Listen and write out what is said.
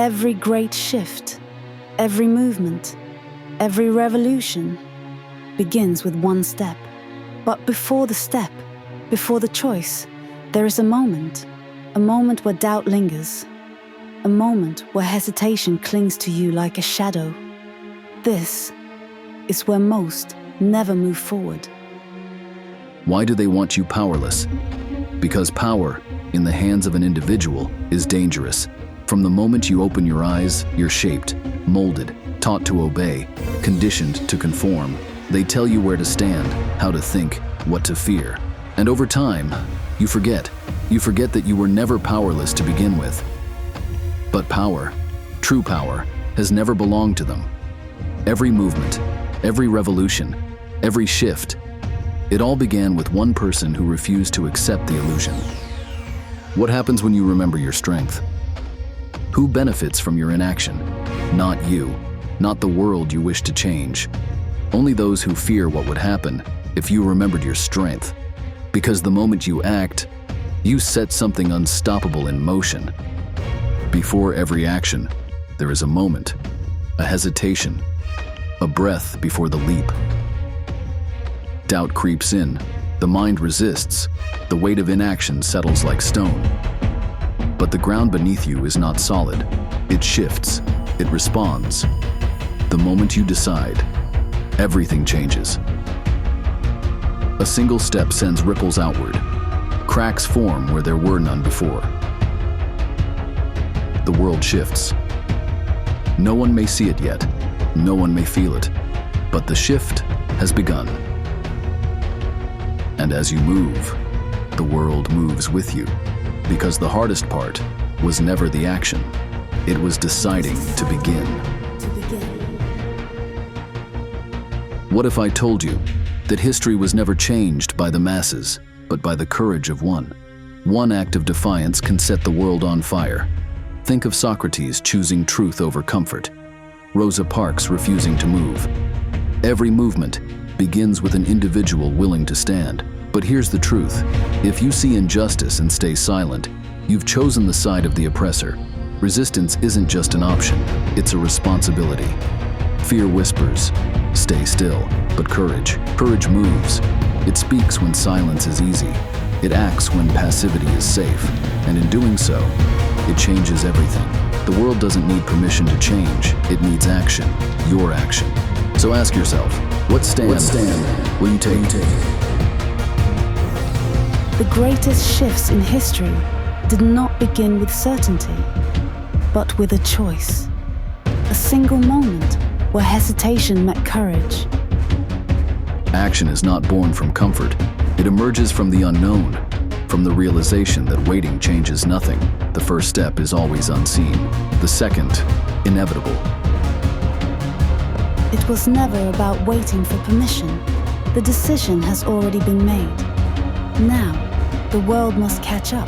Every great shift, every movement, every revolution begins with one step. But before the step, before the choice, there is a moment where doubt lingers, a moment where hesitation clings to you like a shadow. This is where most never move forward. Why do they want you powerless? Because power, in the hands of an individual, is dangerous. From the moment you open your eyes, you're shaped, molded, taught to obey, conditioned to conform. They tell you where to stand, how to think, what to fear. And over time, you forget. You forget that you were never powerless to begin with. But power, true power, has never belonged to them. Every movement, every revolution, every shift, it all began with one person who refused to accept the illusion. What happens when you remember your strength? Who benefits from your inaction? Not you, not the world you wish to change. Only those who fear what would happen if you remembered your strength. Because the moment you act, you set something unstoppable in motion. Before every action, there is a moment, a hesitation, a breath before the leap. Doubt creeps in, the mind resists, the weight of inaction settles like stone. But the ground beneath you is not solid. It shifts, it responds. The moment you decide, everything changes. A single step sends ripples outward. Cracks form where there were none before. The world shifts. No one may see it yet, no one may feel it, but the shift has begun. And as you move, the world moves with you. Because the hardest part was never the action. It was deciding to begin. What if I told you that history was never changed by the masses, but by the courage of one? One act of defiance can set the world on fire. Think of Socrates choosing truth over comfort. Rosa Parks refusing to move. Every movement begins with an individual willing to stand. But here's the truth. If you see injustice and stay silent, you've chosen the side of the oppressor. Resistance isn't just an option, it's a responsibility. Fear whispers, stay still, but courage moves. It speaks when silence is easy. It acts when passivity is safe. And in doing so, it changes everything. The world doesn't need permission to change, it needs action, your action. So ask yourself, what stand will you take? The greatest shifts in history did not begin with certainty, but with a choice. A single moment where hesitation met courage. Action is not born from comfort. It emerges from the unknown, from the realization that waiting changes nothing. The first step is always unseen. The second, inevitable. It was never about waiting for permission. The decision has already been made. Now, the world must catch up.